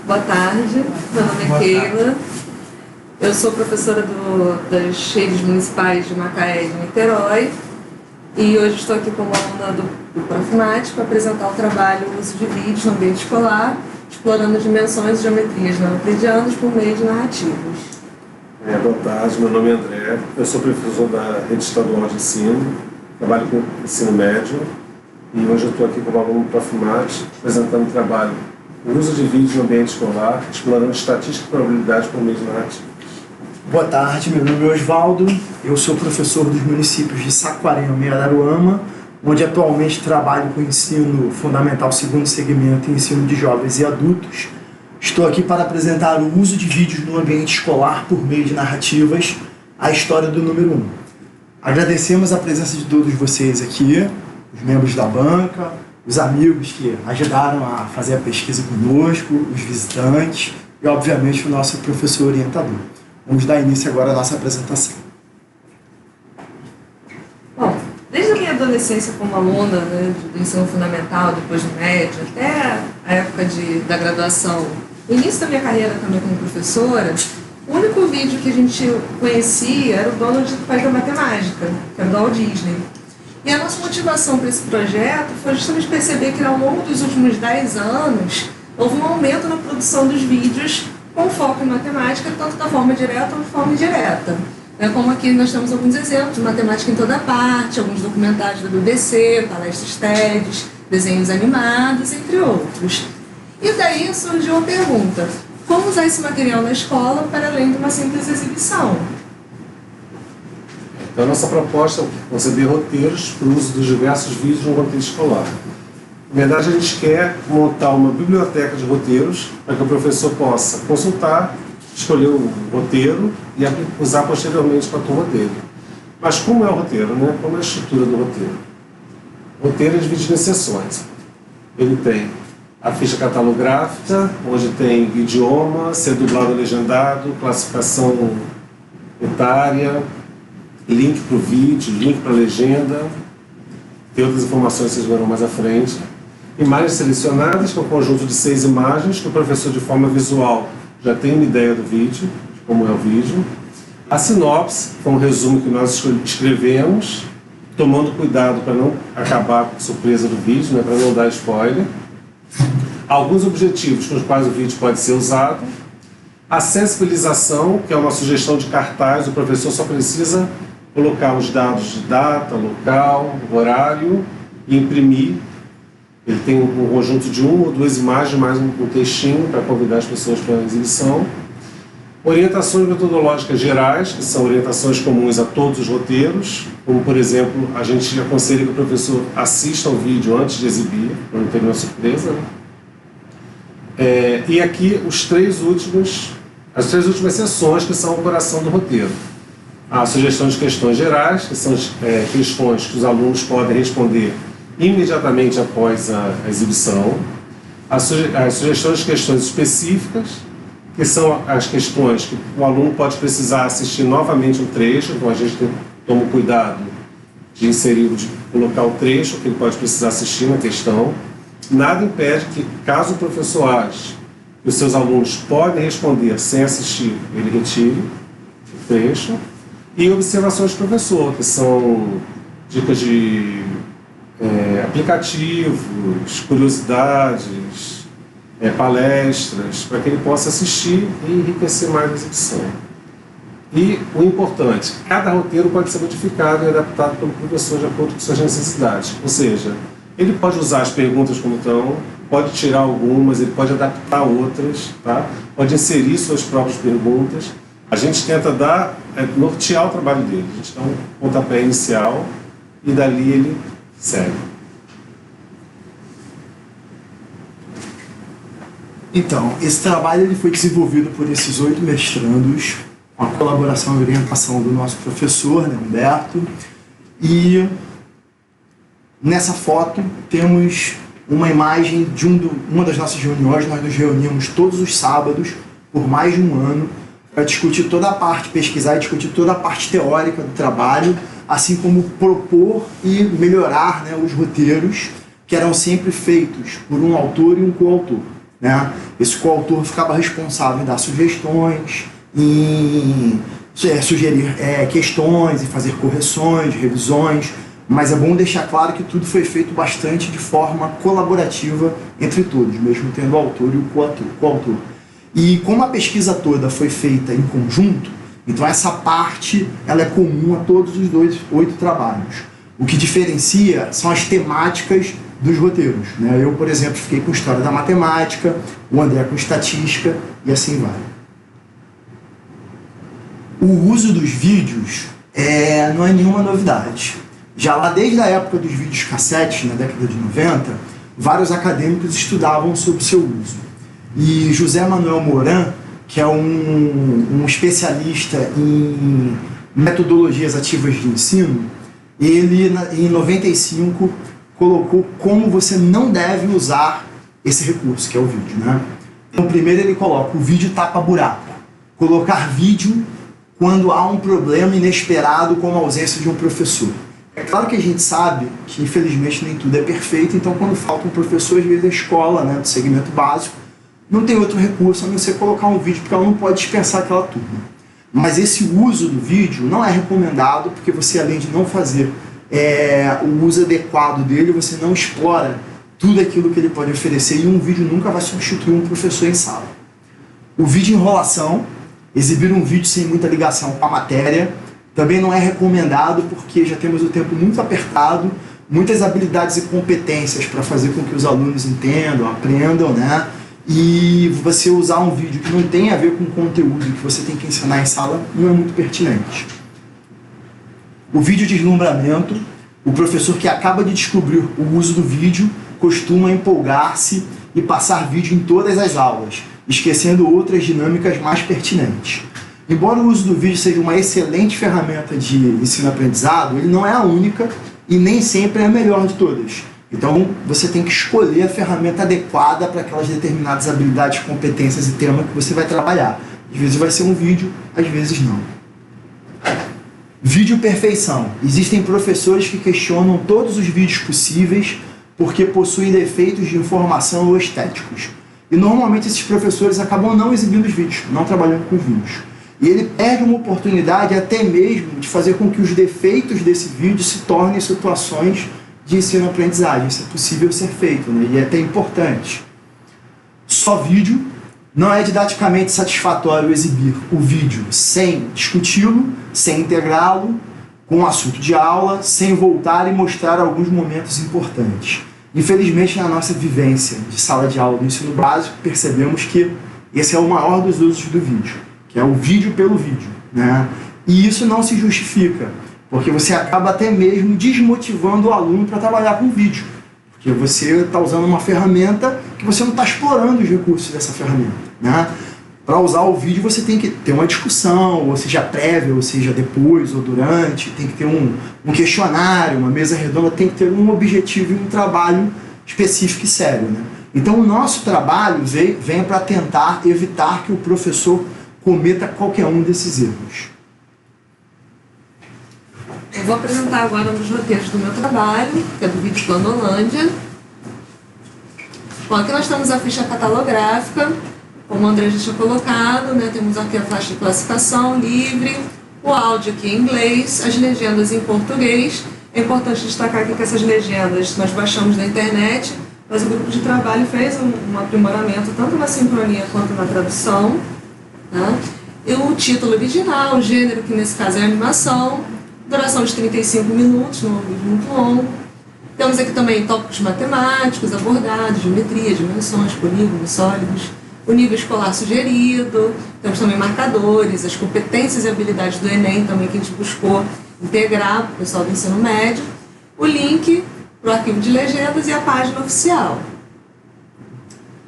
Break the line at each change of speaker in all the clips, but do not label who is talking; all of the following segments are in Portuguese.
Boa tarde, meu nome é Keila, eu sou professora das redes municipais de Macaé e de Niterói e hoje estou aqui como aluna do Profimática para apresentar o trabalho Uso de Vídeos no Ambiente Escolar, explorando dimensões e geometrias não euclidianas por meio de narrativas.
Boa tarde, meu nome é André, eu sou professor da Rede Estadual de Ensino, trabalho com ensino médio e hoje eu estou aqui como aluno do Profimática apresentando o trabalho o uso de vídeos no ambiente escolar, explorando estatística e probabilidade por meio de narrativas.
Boa tarde, meu nome é Osvaldo, eu sou professor dos municípios de Saquarema e Araruama, onde atualmente trabalho com ensino fundamental segundo segmento e ensino de jovens e adultos. Estou aqui para apresentar o uso de vídeos no ambiente escolar por meio de narrativas, a história do número 1. Agradecemos a presença de todos vocês aqui, os membros da banca, os amigos que ajudaram a fazer a pesquisa conosco, os visitantes e, obviamente, o nosso professor orientador. Vamos dar início agora à nossa apresentação.
Bom, desde a minha adolescência como aluna do ensino fundamental, depois do médio, até a época da graduação, o início da minha carreira também como professora, o único vídeo que a gente conhecia era o Donald do País da Matemática, que era do Walt Disney. E a nossa motivação para esse projeto foi justamente perceber que ao longo dos últimos 10 anos houve um aumento na produção dos vídeos com foco em matemática, tanto da forma direta quanto da forma indireta. Como aqui nós temos alguns exemplos de matemática em toda parte, alguns documentários da BBC, palestras TED, desenhos animados, entre outros. E daí surgiu a pergunta, como usar esse material na escola para além de uma simples exibição?
Então, a nossa proposta é conceber roteiros para o uso dos diversos vídeos no contexto escolar. Na verdade, a gente quer montar uma biblioteca de roteiros para que o professor possa consultar, escolher o roteiro e usar posteriormente para a turma dele. Mas como é o roteiro, né? Como é a estrutura do roteiro? O roteiro é dividido em seções. Ele tem a ficha catalográfica, onde tem idioma, ser dublado ou legendado, classificação etária, link para o vídeo, link para a legenda, tem outras informações que vocês verão mais à frente. Imagens selecionadas, que é um conjunto de 6 imagens, que o professor de forma visual já tem uma ideia do vídeo, de como é o vídeo. A sinopse, que é um resumo que nós escrevemos, tomando cuidado para não acabar com a surpresa do vídeo, né, para não dar spoiler. Alguns objetivos com os quais o vídeo pode ser usado. A sensibilização, que é uma sugestão de cartaz, o professor só precisa colocar os dados de data, local, horário e imprimir. Ele tem um conjunto de 1 ou 2 imagens, mais um textinho para convidar as pessoas para a exibição. Orientações metodológicas gerais, que são orientações comuns a todos os roteiros, como, por exemplo, a gente aconselha que o professor assista ao vídeo antes de exibir, para não ter nenhuma surpresa, né? E aqui as três últimas seções, que são o coração do roteiro. A sugestão de questões gerais, que são questões que os alunos podem responder imediatamente após a exibição. As sugestões de questões específicas, que são as questões que o aluno pode precisar assistir novamente um trecho, então a gente toma o cuidado de inserir, de colocar o trecho que ele pode precisar assistir na questão. Nada impede que, caso o professor ache que os seus alunos podem responder sem assistir, ele retire o trecho. E observações do professor, que são dicas de aplicativos, curiosidades, palestras, para que ele possa assistir e enriquecer mais a exibição. E o importante, cada roteiro pode ser modificado e adaptado pelo professor de acordo com suas necessidades. Ou seja, ele pode usar as perguntas como estão, pode tirar algumas, ele pode adaptar outras, tá? Pode inserir suas próprias perguntas. A gente tenta nortear o trabalho dele, a gente dá um pontapé inicial e dali ele segue.
Então, esse trabalho ele foi desenvolvido por esses 8 mestrandos, com a colaboração e orientação do nosso professor, né, Humberto, e nessa foto temos uma imagem de uma das nossas reuniões. Nós nos reunimos todos os sábados por mais de um ano para discutir toda a parte, pesquisar e discutir toda a parte teórica do trabalho, assim como propor e melhorar, né, os roteiros que eram sempre feitos por um autor e um coautor. né? Esse coautor ficava responsável em dar sugestões, em sugerir questões, em fazer correções, revisões, mas é bom deixar claro que tudo foi feito bastante de forma colaborativa entre todos, mesmo tendo o autor e o coautor. E como a pesquisa toda foi feita em conjunto, então essa parte ela é comum a todos os 8 trabalhos. O que diferencia são as temáticas dos roteiros, né? Eu, por exemplo, fiquei com História da Matemática, o André com Estatística e assim vai. O uso dos vídeos não é nenhuma novidade. Já lá desde a época dos vídeos cassetes, na década de 90, vários acadêmicos estudavam sobre seu uso. E José Manuel Moran, que é um especialista em metodologias ativas de ensino, ele, em 95, colocou como você não deve usar esse recurso, que é o vídeo, né? Então, primeiro ele coloca o vídeo tapa-buraco. Colocar vídeo quando há um problema inesperado, como a ausência de um professor. É claro que a gente sabe que, infelizmente, nem tudo é perfeito, então quando falta um professor, às vezes a escola, né, do segmento básico, não tem outro recurso a não ser colocar um vídeo, porque ela não pode dispensar aquela turma. Mas esse uso do vídeo não é recomendado, porque você, além de não fazer o uso adequado dele, você não explora tudo aquilo que ele pode oferecer, e um vídeo nunca vai substituir um professor em sala. O vídeo enrolação, exibir um vídeo sem muita ligação com a matéria, também não é recomendado, porque já temos o tempo muito apertado, muitas habilidades e competências para fazer com que os alunos entendam, aprendam, né? E você usar um vídeo que não tem a ver com o conteúdo que você tem que ensinar em sala não é muito pertinente. O vídeo deslumbramento, o professor que acaba de descobrir o uso do vídeo costuma empolgar-se e passar vídeo em todas as aulas, esquecendo outras dinâmicas mais pertinentes. Embora o uso do vídeo seja uma excelente ferramenta de ensino-aprendizado, ele não é a única e nem sempre é a melhor de todas. Então, você tem que escolher a ferramenta adequada para aquelas determinadas habilidades, competências e temas que você vai trabalhar. Às vezes vai ser um vídeo, às vezes não. Vídeo perfeição. Existem professores que questionam todos os vídeos possíveis porque possuem defeitos de informação ou estéticos. E normalmente esses professores acabam não exibindo os vídeos, não trabalhando com os vídeos. E ele perde uma oportunidade até mesmo de fazer com que os defeitos desse vídeo se tornem situações de ensino-aprendizagem. Isso é possível ser feito, né? E é até importante. Só vídeo. Não é didaticamente satisfatório exibir o vídeo sem discuti-lo, sem integrá-lo com o assunto de aula, sem voltar e mostrar alguns momentos importantes. Infelizmente, na nossa vivência de sala de aula do ensino básico, percebemos que esse é o maior dos usos do vídeo, que é o vídeo pelo vídeo, né? E isso não se justifica, porque você acaba até mesmo desmotivando o aluno para trabalhar com vídeo. Porque você está usando uma ferramenta que você não está explorando os recursos dessa ferramenta, né? Para usar o vídeo você tem que ter uma discussão, ou seja prévia, ou seja depois, ou durante, tem que ter um questionário, uma mesa redonda, tem que ter um objetivo e um trabalho específico e sério, né? Então o nosso trabalho vem para tentar evitar que o professor cometa qualquer um desses erros.
Eu vou apresentar agora um dos roteiros do meu trabalho, que é do vídeo Planolândia. Bom, aqui nós temos a ficha catalográfica, como o André já tinha colocado, né? Temos aqui a faixa de classificação livre, o áudio aqui em inglês, as legendas em português. É importante destacar aqui que essas legendas nós baixamos da internet, mas o grupo de trabalho fez um aprimoramento tanto na sincronia quanto na tradução, tá? E o título original, o gênero, que nesse caso é animação, duração de 35 minutos, não é um vídeo muito longo. Temos aqui também tópicos matemáticos abordados, geometria, dimensões, polígonos, sólidos, o nível escolar sugerido, temos também marcadores, as competências e habilidades do Enem também que a gente buscou integrar para o pessoal do ensino médio, o link para o arquivo de legendas e a página oficial.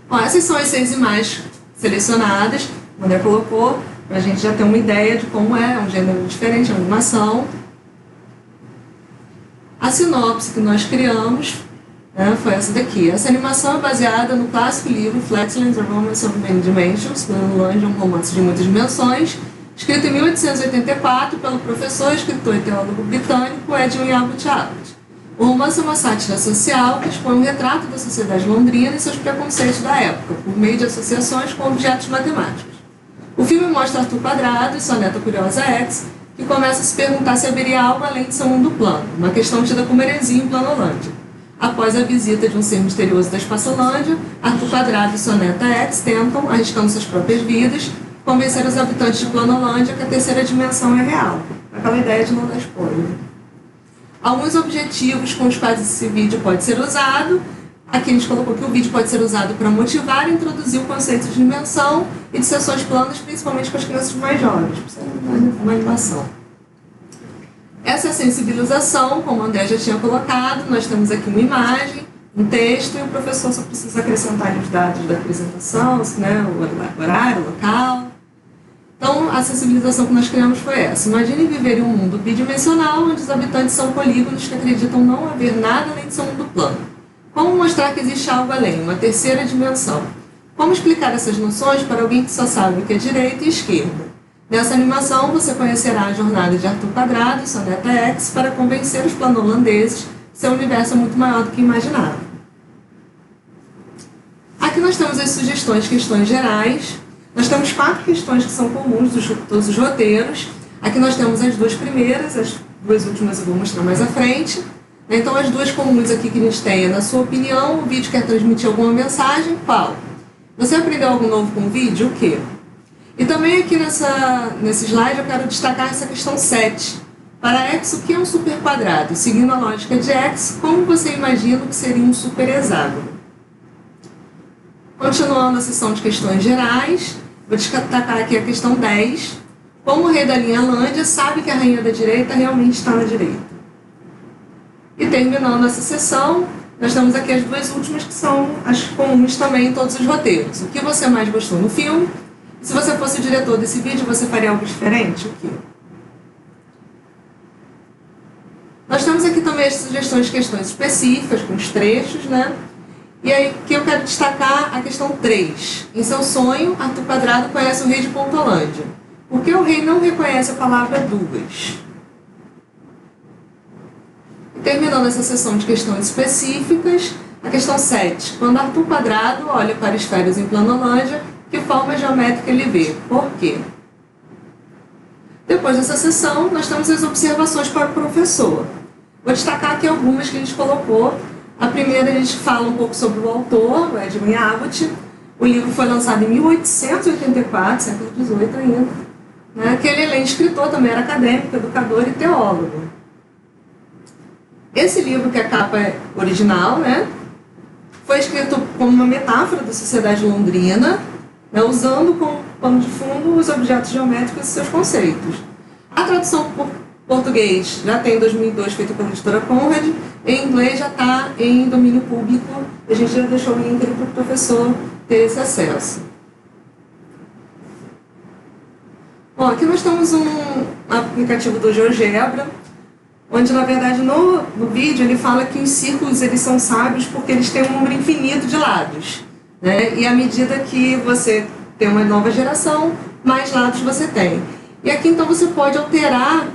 Bom, essas são as 6 imagens selecionadas, o André colocou, para a gente já ter uma ideia de como é um gênero diferente, a animação. A sinopse que nós criamos, né, foi essa daqui. Essa animação é baseada no clássico livro Flatland, A Romance of Many Dimensions, Planolândia, um romance de muitas dimensões, escrito em 1884 pelo professor, escritor e teólogo britânico Edwin Albert Albert. O romance é uma sátira social que expõe um retrato da sociedade londrina e seus preconceitos da época, por meio de associações com objetos matemáticos. O filme mostra Arthur Quadrado e sua neta curiosa X, que começa a se perguntar se haveria algo além de seu mundo plano, uma questão tida como heresia em Planolândia. Após a visita de um ser misterioso da Espaçolândia, Arthur Quadrado e sua neta X tentam, arriscando suas próprias vidas, convencer os habitantes de Planolândia que a terceira dimensão é real. Aquela ideia de não dar spoiler. Alguns objetivos com os quais esse vídeo pode ser usado. Aqui a gente colocou que o vídeo pode ser usado para motivar e introduzir o conceito de dimensão e de sessões planas, principalmente com as crianças mais jovens. Precisa de uma animação. Essa é a sensibilização, como o André já tinha colocado. Nós temos aqui uma imagem, um texto, e o professor só precisa acrescentar os dados da apresentação, né, o horário, o local. Então, a sensibilização que nós criamos foi essa. Imagine viver em um mundo bidimensional, onde os habitantes são polígonos que acreditam não haver nada além de seu mundo plano. Como mostrar que existe algo além, uma terceira dimensão? Como explicar essas noções para alguém que só sabe o que é direita e esquerda? Nessa animação, você conhecerá a jornada de Arthur Quadrado e sua neta X para convencer os planoholandeses que seu universo é muito maior do que imaginavam. Aqui nós temos as sugestões, questões gerais. Nós temos 4 questões que são comuns de todos os roteiros. Aqui nós temos as 2 primeiras, as 2 últimas eu vou mostrar mais à frente. Então, as 2 comuns aqui que a gente tem é, na sua opinião, o vídeo quer transmitir alguma mensagem? Qual? Você aprendeu algo novo com o vídeo? O quê? E também aqui nesse slide eu quero destacar essa questão 7. Para X, o que é um superquadrado? Seguindo a lógica de X, como você imagina que seria um superhexágono? Continuando a sessão de questões gerais, vou destacar aqui a questão 10. Como o rei da linha Lândia sabe que a rainha da direita realmente está na direita? E terminando essa sessão, nós temos aqui as 2 últimas que são as comuns também em todos os roteiros. O que você mais gostou no filme? Se você fosse o diretor desse vídeo, você faria algo diferente? O quê? Nós temos aqui também as sugestões de questões específicas, com os trechos, né? E aí que eu quero destacar a questão 3. Em seu sonho, Arthur Quadrado conhece o rei de Pontolândia. Por que o rei não reconhece a palavra duas? E terminando essa sessão de questões específicas, a questão 7. Quando Arthur Quadrado olha para esferas em Planolândia, que forma geométrica ele vê? Por quê? Depois dessa sessão, nós temos as observações para o professor. Vou destacar aqui algumas que a gente colocou. A primeira, a gente fala um pouco sobre o autor, o Edwin Abbott. O livro foi lançado em 1884, século XVIII ainda. Né? Que ele, além de escritor, também era acadêmico, educador e teólogo. Esse livro, que a capa é original, né? Foi escrito como uma metáfora da sociedade londrina, né? Usando como pano de fundo os objetos geométricos e seus conceitos. A tradução por português já tem em 2002, feita pela editora Conrad. Em inglês já está em domínio público. A gente já deixou o link para o professor ter esse acesso. Bom, aqui nós temos um aplicativo do GeoGebra, onde, na verdade, no vídeo ele fala que os círculos eles são sábios porque eles têm um número infinito de lados. Né? E à medida que você tem uma nova geração, mais lados você tem. E aqui, então, você pode alterar,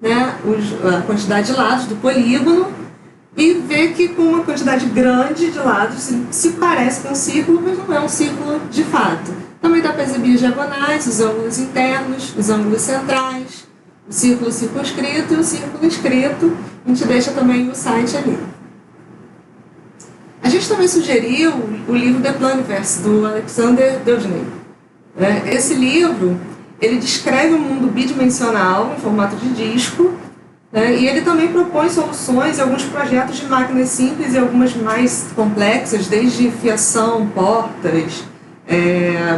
né, a quantidade de lados do polígono e ver que com uma quantidade grande de lados se parece com um círculo, mas não é um círculo de fato. Também dá para exibir as diagonais, os ângulos internos, os ângulos centrais, o círculo circunscrito e o círculo inscrito. A gente deixa também o site ali. A gente também sugeriu o livro The Planiverse, do Alexander Dewdney. Esse livro, ele descreve um mundo bidimensional, em formato de disco, né? E ele também propõe soluções e alguns projetos de máquinas simples e algumas mais complexas, desde fiação, portas,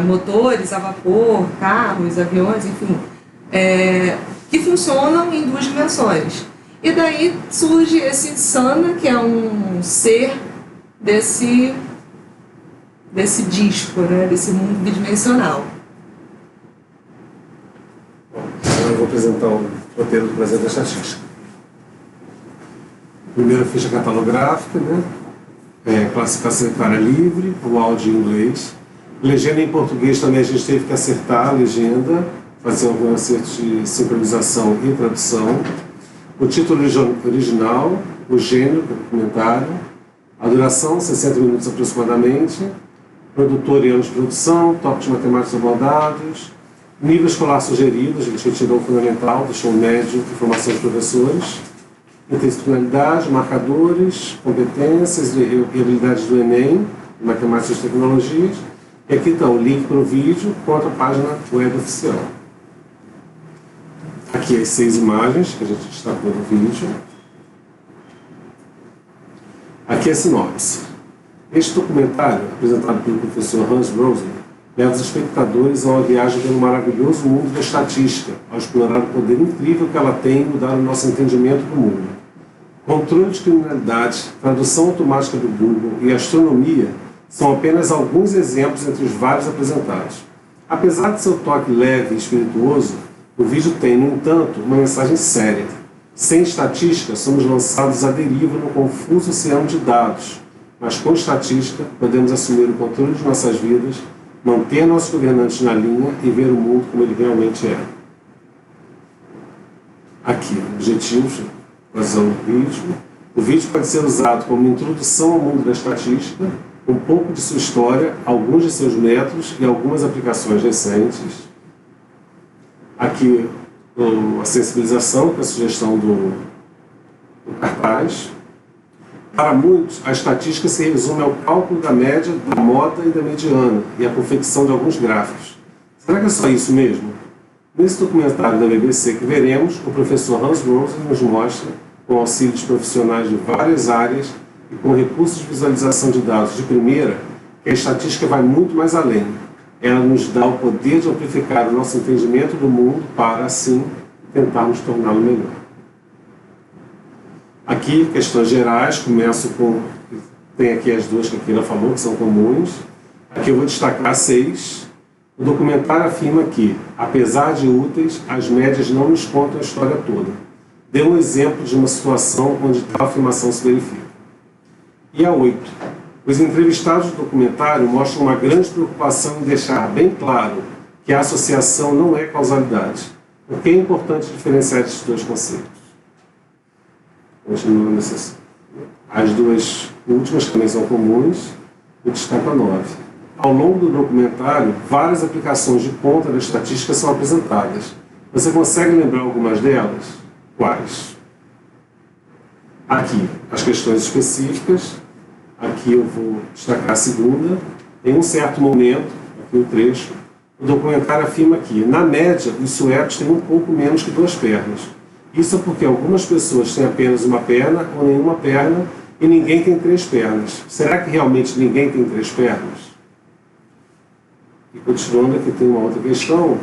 motores a vapor, carros, aviões, enfim, que funcionam em 2 dimensões. E daí surge esse Sana, que é um ser desse disco, né? Desse mundo bidimensional.
Agora eu vou apresentar o roteiro do Prazer da Estatística. Primeira ficha catalográfica, né? Classificação etária livre, o áudio em inglês. Legenda em português também a gente teve que acertar a legenda, fazer alguns acertos de sincronização e tradução. O título original, o gênero do documentário, a duração, 60 minutos aproximadamente, produtor e anos de produção, tópicos matemáticos abordados, nível escolar sugerido, a gente retirou o fundamental, deixou o médio, formação de professores, interdisciplinaridade, marcadores, competências e habilidades do Enem, matemáticas e tecnologias. E aqui está o link para o vídeo com a página web oficial. Aqui as 6 imagens que a gente destacou no vídeo. Aqui é a sinopse. Este documentário, apresentado pelo professor Hans Rosling, leva os espectadores a uma viagem pelo maravilhoso mundo da estatística, ao explorar o poder incrível que ela tem em mudar o nosso entendimento do mundo. Controle de criminalidade, tradução automática do Google e astronomia são apenas alguns exemplos entre os vários apresentados. Apesar de seu toque leve e espirituoso, o vídeo tem, no entanto, uma mensagem séria. Sem estatística, somos lançados à deriva no confuso oceano de dados, mas com estatística podemos assumir o controle de nossas vidas, manter nossos governantes na linha e ver o mundo como ele realmente é. Aqui, objetivos, razão do vídeo. O vídeo pode ser usado como introdução ao mundo da estatística, um pouco de sua história, alguns de seus métodos e algumas aplicações recentes. Aqui, a sensibilização, que é a sugestão do cartaz. Para muitos, a estatística se resume ao cálculo da média, da moda e da mediana, e a confecção de alguns gráficos. Será que é só isso mesmo? Nesse documentário da BBC que veremos, o professor Hans Rosling nos mostra, com auxílio de profissionais de várias áreas e com recursos de visualização de dados de primeira, que a estatística vai muito mais além. Ela nos dá o poder de amplificar o nosso entendimento do mundo para, assim, tentarmos torná-lo melhor. Aqui, questões gerais, começo com... Tem aqui as duas que a Kira falou, que são comuns. Aqui eu vou destacar 6. O documentário afirma que, apesar de úteis, as médias não nos contam a história toda. Dê um exemplo de uma situação onde tal afirmação se verifica. E a 8. Os entrevistados do documentário mostram uma grande preocupação em deixar bem claro que a associação não é causalidade, porque é importante diferenciar esses dois conceitos. Continuando as duas últimas, que também são comuns, eu destaco a 9. Ao longo do documentário, várias aplicações de ponta da estatística são apresentadas. Você consegue lembrar algumas delas? Quais? Aqui, as questões específicas. Aqui eu vou destacar a segunda. Em um certo momento, aqui o trecho, o documentário afirma que, na média, os suecos têm um pouco menos que 2 pernas. Isso é porque algumas pessoas têm apenas uma perna ou nenhuma perna e ninguém tem 3 pernas. Será que realmente ninguém tem 3 pernas? E continuando, aqui tem uma outra questão.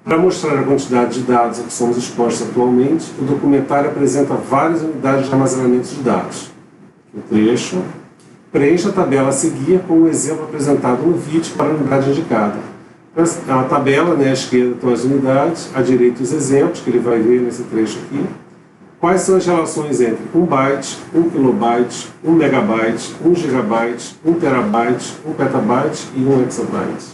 Para mostrar a quantidade de dados a que somos expostos atualmente, o documentário apresenta várias unidades de armazenamento de dados. O trecho. Preencha a tabela a seguir com o exemplo apresentado no vídeo para a unidade indicada. A tabela, à esquerda estão as unidades, à direita os exemplos, que ele vai ver nesse trecho aqui. Quais são as relações entre 1 byte, 1 kilobyte, 1 megabyte, 1 gigabyte, 1 terabyte, 1 petabyte e 1 exabyte.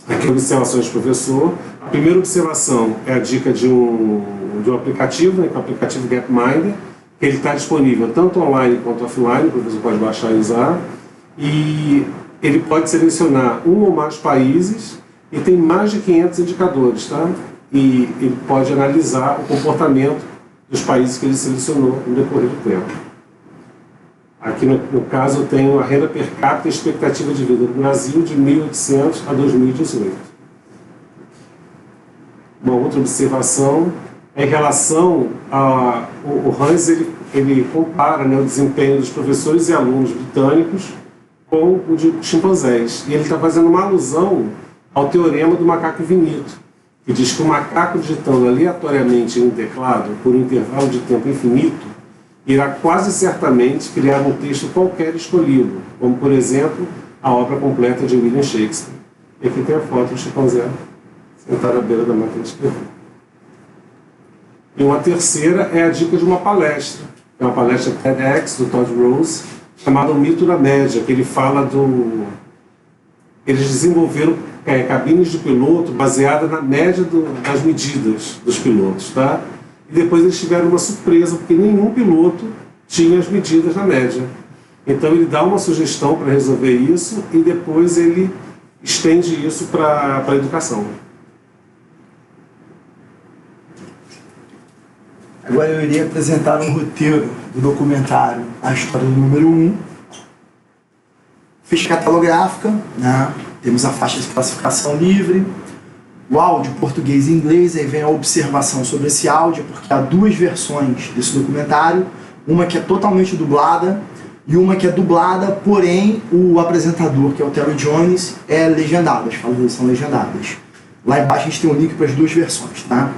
Aqui observações do professor. A primeira observação é a dica de um aplicativo, que é o aplicativo Gapminder, que ele está disponível tanto online quanto offline, o professor pode baixar e usar. E ele pode selecionar um ou mais países e tem mais de 500 indicadores, tá? E ele pode analisar o comportamento dos países que ele selecionou no decorrer do tempo. Aqui no caso eu tenho a renda per capita e a expectativa de vida no Brasil de 1800 a 2018. Uma outra observação é em relação a... O Hans ele compara, o desempenho dos professores e alunos britânicos com o de chimpanzés. E ele está fazendo uma alusão ao teorema do macaco infinito, que diz que o macaco digitando aleatoriamente em um teclado por um intervalo de tempo infinito irá quase certamente criar um texto qualquer escolhido, como, por exemplo, a obra completa de William Shakespeare. E aqui tem a foto do chimpanzé sentado à beira da máquina de escrever. E uma terceira é a dica de uma palestra, é uma palestra TEDx do Todd Rose, chamada O Mito da Média, que ele fala do... Eles desenvolveram cabines de piloto baseada na média das medidas dos pilotos, tá? e depois eles tiveram uma surpresa, porque nenhum piloto tinha as medidas na média. Então ele dá uma sugestão para resolver isso e depois ele estende isso para a educação.
Agora eu iria apresentar um roteiro do documentário A História do Número 1. Ficha catalográfica, né? Temos a faixa de classificação livre, o áudio português e inglês, aí vem a observação sobre esse áudio, porque há duas versões desse documentário, uma que é totalmente dublada e uma que é dublada, porém o apresentador, que é o Terry Jones, é legendado, as falas dele são legendadas. Lá embaixo a gente tem um link para as duas versões, tá?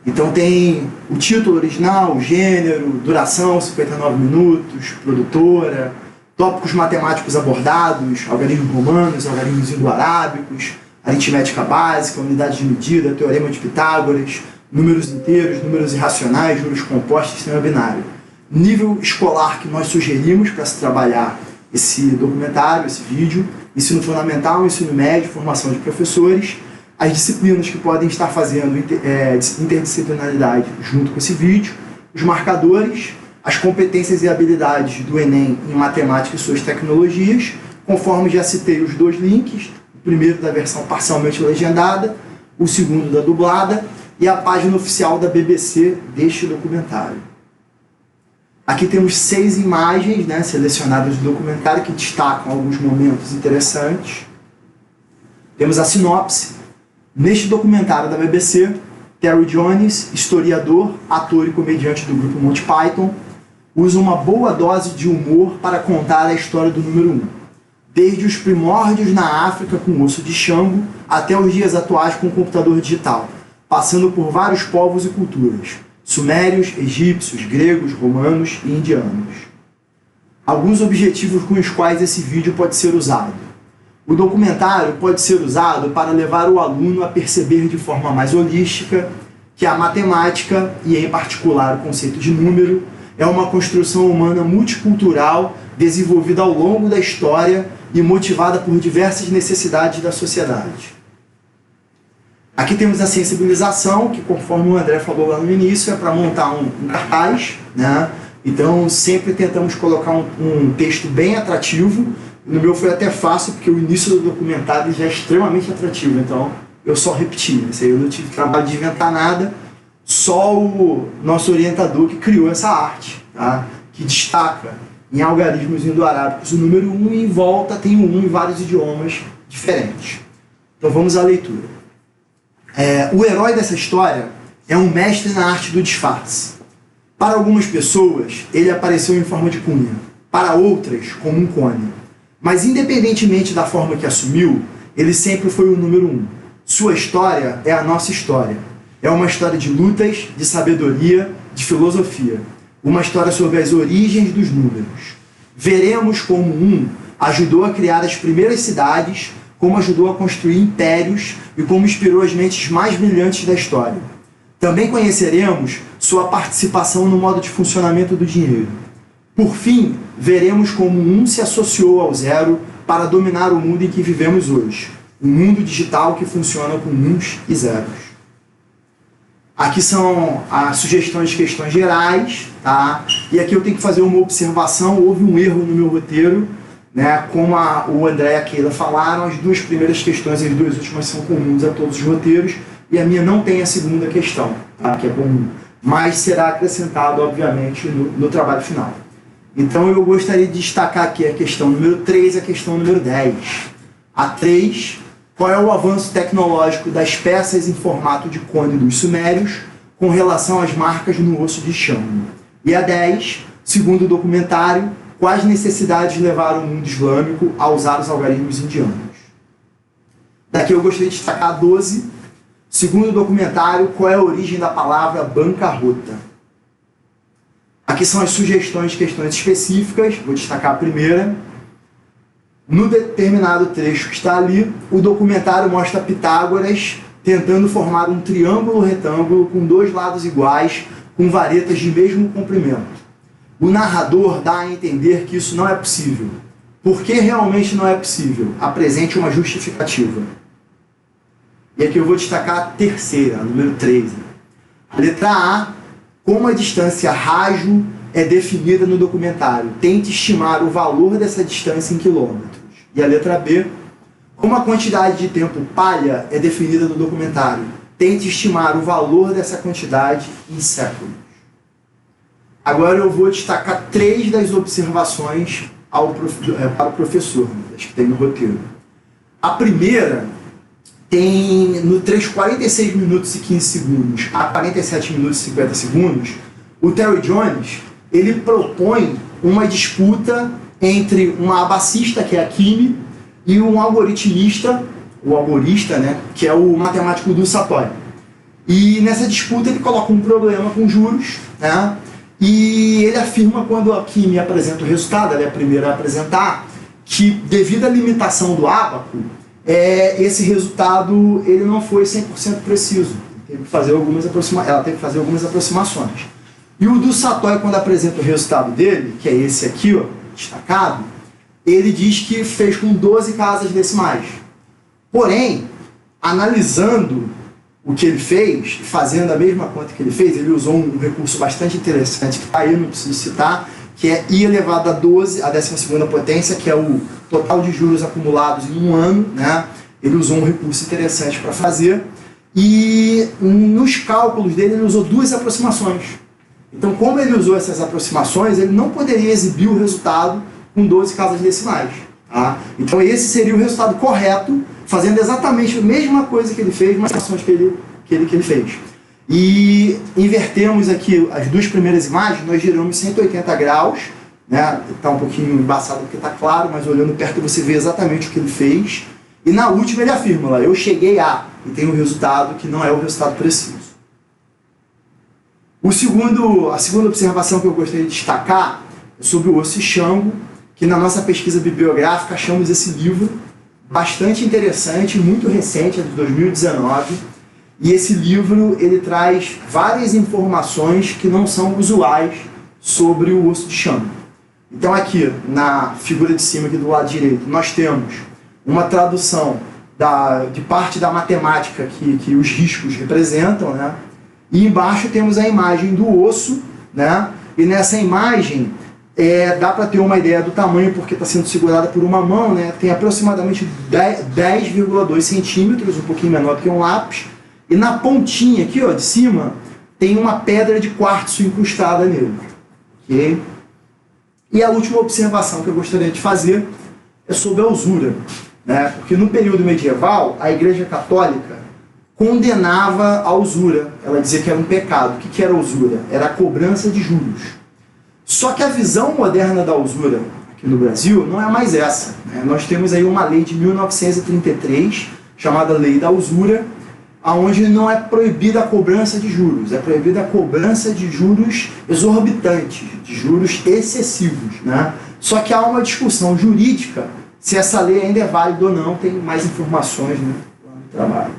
Então tem o título original, o gênero, duração, 59 minutos, produtora, tópicos matemáticos abordados, algarismos romanos, algarismos indo-arábicos, aritmética básica, unidade de medida, teorema de Pitágoras, números inteiros, números irracionais, juros compostos, sistema binário. Nível escolar que nós sugerimos para se trabalhar esse documentário, esse vídeo: ensino fundamental, ensino médio, formação de professores, as disciplinas que podem estar fazendo interdisciplinaridade junto com esse vídeo, os marcadores, as competências e habilidades do Enem em matemática e suas tecnologias, conforme já citei os dois links, o primeiro da versão parcialmente legendada, o segundo da dublada, e a página oficial da BBC deste documentário. Aqui temos 6 imagens, né, selecionadas do documentário que destacam alguns momentos interessantes. Temos a sinopse. Neste documentário da BBC, Terry Jones, historiador, ator e comediante do grupo Monty Python, usa uma boa dose de humor para contar a história do número 1, desde os primórdios na África com osso de Xambo até os dias atuais com computador digital, passando por vários povos e culturas: sumérios, egípcios, gregos, romanos e indianos. Alguns objetivos com os quais esse vídeo pode ser usado. O documentário pode ser usado para levar o aluno a perceber de forma mais holística que a matemática, e em particular o conceito de número, é uma construção humana multicultural desenvolvida ao longo da história e motivada por diversas necessidades da sociedade. Aqui temos a sensibilização, que, conforme o André falou lá no início, é para montar um cartaz, né? Então sempre tentamos colocar um texto bem atrativo. No meu foi até fácil, porque o início do documentário já é extremamente atrativo, então eu só repeti. Isso aí eu não tive trabalho de inventar nada, só o nosso orientador que criou essa arte, tá? Que destaca em algarismos indo-arábicos o número 1 e em volta tem o 1 em vários idiomas diferentes. Então vamos à leitura. O herói dessa história é um mestre na arte do disfarce. Para algumas pessoas, ele apareceu em forma de cunha, para outras, como um cone. Mas independentemente da forma que assumiu, ele sempre foi o número 1. Sua história é a nossa história. É uma história de lutas, de sabedoria, de filosofia. Uma história sobre as origens dos números. Veremos como ajudou a criar as primeiras cidades, como ajudou a construir impérios e como inspirou as mentes mais brilhantes da história. Também conheceremos sua participação no modo de funcionamento do dinheiro. Por fim, veremos como se associou ao 0 para dominar o mundo em que vivemos hoje. Um mundo digital que funciona com uns e zeros. Aqui são as sugestões de questões gerais, tá? E aqui eu tenho que fazer uma observação. Houve um erro no meu roteiro, né? Como o André e a Keila falaram, as duas primeiras questões e as duas últimas são comuns a todos os roteiros, e a minha não tem a segunda questão, tá? Que é comum, mas será acrescentado, obviamente, no trabalho final. Então eu gostaria de destacar aqui a questão número 3 e a questão número 10. A 3, qual é o avanço tecnológico das peças em formato de cone dos sumérios com relação às marcas no osso de Xambo? E a 10, segundo o documentário, quais necessidades levaram o mundo islâmico a usar os algarismos indianos? Daqui eu gostaria de destacar a 12, segundo o documentário, qual é a origem da palavra bancarrota? Aqui são as sugestões de questões específicas, vou destacar a primeira. No determinado trecho que está ali, o documentário mostra Pitágoras tentando formar um triângulo retângulo com dois lados iguais, com varetas de mesmo comprimento. O narrador dá a entender que isso não é possível. Por que realmente não é possível? Apresente uma justificativa. E aqui eu vou destacar a terceira, a número 13. A letra A. como a distância rádio é definida no documentário. Tente estimar o valor dessa distância em quilômetros. E a letra B, como a quantidade de tempo palha é definida no documentário. Tente estimar o valor dessa quantidade em séculos. Agora eu vou destacar 3 das observações para o professor, né, das que tem no roteiro. A primeira tem no trecho 46 minutos e 15 segundos a 47 minutos e 50 segundos, o Terry Jones ele propõe uma disputa entre uma abacista, que é a Kimi, e um algoritmista, o algorista, né, que é o matemático do Satoshi. E nessa disputa ele coloca um problema com juros, né, e ele afirma, quando a Kimi apresenta o resultado, ela é a primeira a apresentar, que devido à limitação do ábaco, esse resultado ele não foi 100% preciso. Ela teve que fazer algumas aproximações. E o do Satoshi, quando apresenta o resultado dele, que é esse aqui, ó, destacado, ele diz que fez com 12 casas decimais. Porém, analisando o que ele fez, fazendo a mesma conta que ele fez, ele usou um recurso bastante interessante, que está aí, não preciso citar, que é I elevado a 12, a 12ª potência, que é o total de juros acumulados em um ano, né? Ele usou um recurso interessante para fazer, e nos cálculos dele ele usou 2 aproximações. Então, como ele usou essas aproximações, ele não poderia exibir o resultado com 12 casas decimais. Tá? Então, esse seria o resultado correto, fazendo exatamente a mesma coisa que ele fez, mas as ações que ele fez. E invertemos aqui as 2 primeiras imagens, nós giramos 180 graus, né? Está um pouquinho embaçado porque está claro, mas olhando perto você vê exatamente o que ele fez. E na última ele afirma lá, eu cheguei a, e tem um resultado que não é o resultado preciso. A segunda observação que eu gostaria de destacar é sobre o osso Xango, que na nossa pesquisa bibliográfica achamos esse livro bastante interessante, muito recente, é de 2019, e esse livro ele traz várias informações que não são usuais sobre o osso de Xango. Então aqui, na figura de cima, aqui do lado direito, nós temos uma tradução de parte da matemática que os riscos representam, né? E embaixo temos a imagem do osso, né? E nessa imagem dá para ter uma ideia do tamanho, porque está sendo segurada por uma mão, né? Tem aproximadamente 10,2 centímetros, um pouquinho menor do que um lápis. E na pontinha aqui, ó, de cima, tem uma pedra de quartzo incrustada nele. Okay? E a última observação que eu gostaria de fazer é sobre a usura, né? Porque no período medieval, a Igreja Católica condenava a usura. Ela dizia que era um pecado. O que era a usura? Era a cobrança de juros. Só que a visão moderna da usura aqui no Brasil não é mais essa, né? Nós temos aí uma lei de 1933, chamada Lei da Usura, onde não é proibida a cobrança de juros, é proibida a cobrança de juros exorbitantes, de juros excessivos, né? Só que há uma discussão jurídica se essa lei ainda é válida ou não, tem mais informações, né, no trabalho.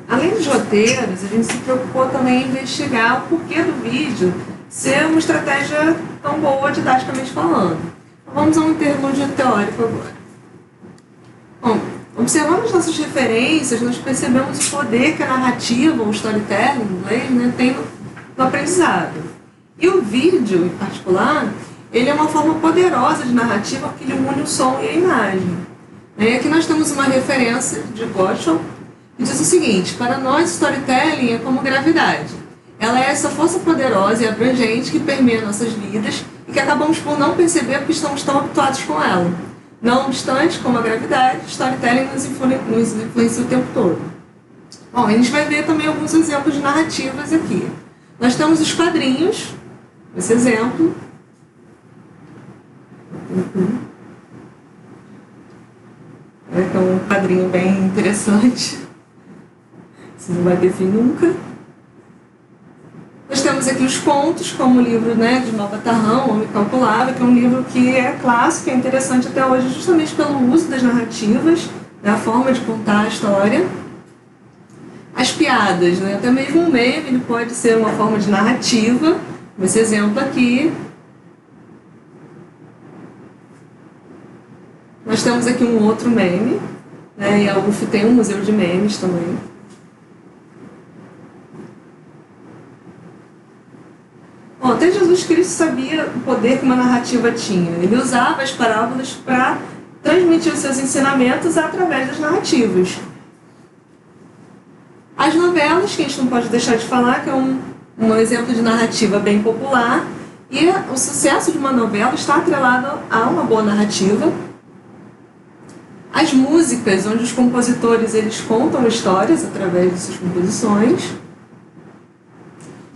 Além dos roteiros, a gente se preocupou também em investigar o porquê do vídeo ser uma estratégia tão boa didaticamente falando. Então, vamos a um termo teórico agora. Bom, observando as nossas referências, nós percebemos o poder que a narrativa, ou storytelling em inglês, né, tem no aprendizado. E o vídeo, em particular, ele é uma forma poderosa de narrativa porque ele une o som e a imagem. E aqui nós temos uma referência de Gottschall, que diz o seguinte: para nós, storytelling é como gravidade. Ela é essa força poderosa e abrangente que permeia nossas vidas e que acabamos por não perceber porque estamos tão habituados com ela. Não obstante, como a gravidade, storytelling nos influencia o tempo todo. Bom, a gente vai ver também alguns exemplos de narrativas aqui. Nós temos os quadrinhos, esse exemplo. É um quadrinho bem interessante. Você não vai ver fim nunca. Nós temos aqui os contos, como o livro, né, de Nova Tarrão, Homem Calculável, que é um livro que é clássico, é interessante até hoje, justamente pelo uso das narrativas, da forma de contar a história. As piadas, né, até mesmo um meme, ele pode ser uma forma de narrativa. Esse exemplo aqui. Nós temos aqui um outro meme, né, e a UF tem um museu de memes também. sabia o poder que uma narrativa tinha. Ele usava as parábolas para transmitir os seus ensinamentos através das narrativas. As novelas, que a gente não pode deixar de falar, que é um exemplo de narrativa bem popular, e o sucesso de uma novela está atrelado a uma boa narrativa. As músicas, onde os compositores eles contam histórias através de suas composições.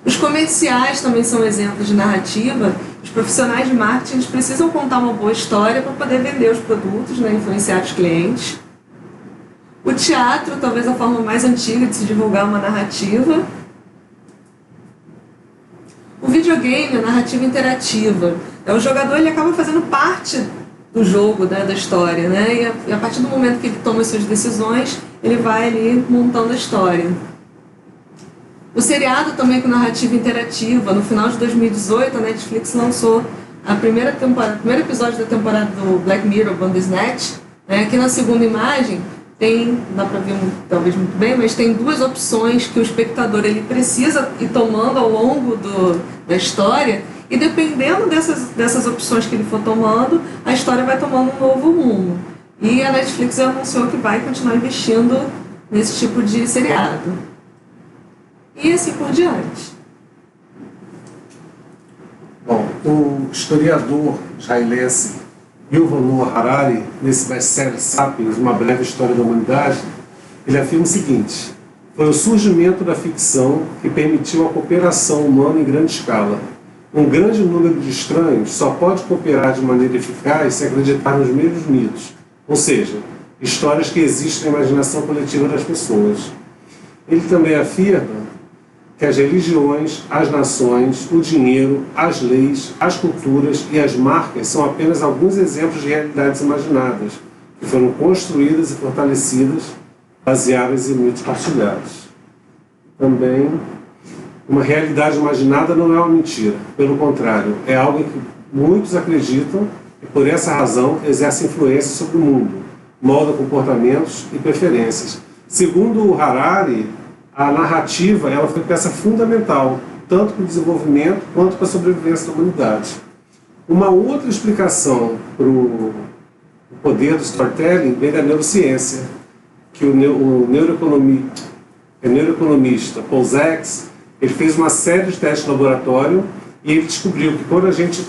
Os comerciais também são exemplos de narrativa. Os profissionais de marketing eles precisam contar uma boa história para poder vender os produtos, né, influenciar os clientes. O teatro, talvez a forma mais antiga de se divulgar uma narrativa. O videogame, a narrativa interativa. O jogador ele acaba fazendo parte do jogo, né, da história, né? E a partir do momento que ele toma as suas decisões, ele vai ali montando a história. O seriado também com narrativa interativa. No final de 2018, a Netflix lançou a primeiro episódio da temporada do Black Mirror, Bandersnatch. Né? Aqui na segunda imagem, dá para ver talvez muito bem, mas tem duas opções que o espectador ele precisa ir tomando ao longo da história, e dependendo dessas opções que ele for tomando, a história vai tomando um novo rumo. E a Netflix anunciou que vai continuar investindo nesse tipo de seriado. E assim por diante.
Bom, o historiador israelense Yuval Noah Harari, nesse best-seller Sapiens, Uma Breve História da Humanidade, ele afirma o seguinte: foi o surgimento da ficção que permitiu a cooperação humana em grande escala. Um grande número de estranhos só pode cooperar de maneira eficaz se acreditar nos mesmos mitos, ou seja, histórias que existem na imaginação coletiva das pessoas. Ele também afirma que as religiões, as nações, o dinheiro, as leis, as culturas e as marcas são apenas alguns exemplos de realidades imaginadas, que foram construídas e fortalecidas, baseadas em mitos partilhados. Também, uma realidade imaginada não é uma mentira, pelo contrário, é algo em que muitos acreditam e, por essa razão, exerce influência sobre o mundo, molda comportamentos e preferências. Segundo o Harari, a narrativa ela foi peça fundamental, tanto para o desenvolvimento quanto para a sobrevivência da humanidade. Uma outra explicação para o poder do storytelling vem da neurociência, que o neuroeconomista Paul Zaks ele fez uma série de testes no laboratório e ele descobriu que quando a gente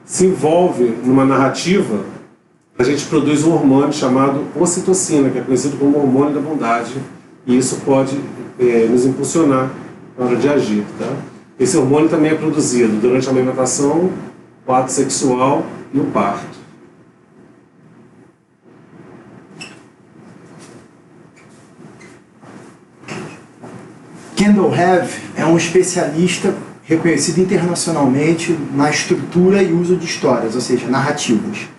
se envolve numa narrativa, a gente produz um hormônio chamado ocitocina, que é conhecido como hormônio da bondade, e isso pode nos impulsionar na hora de agir. Tá? Esse hormônio também é produzido durante a amamentação, o ato sexual e o parto.
Kendall Have é um especialista reconhecido internacionalmente na estrutura e uso de histórias, ou seja, narrativas.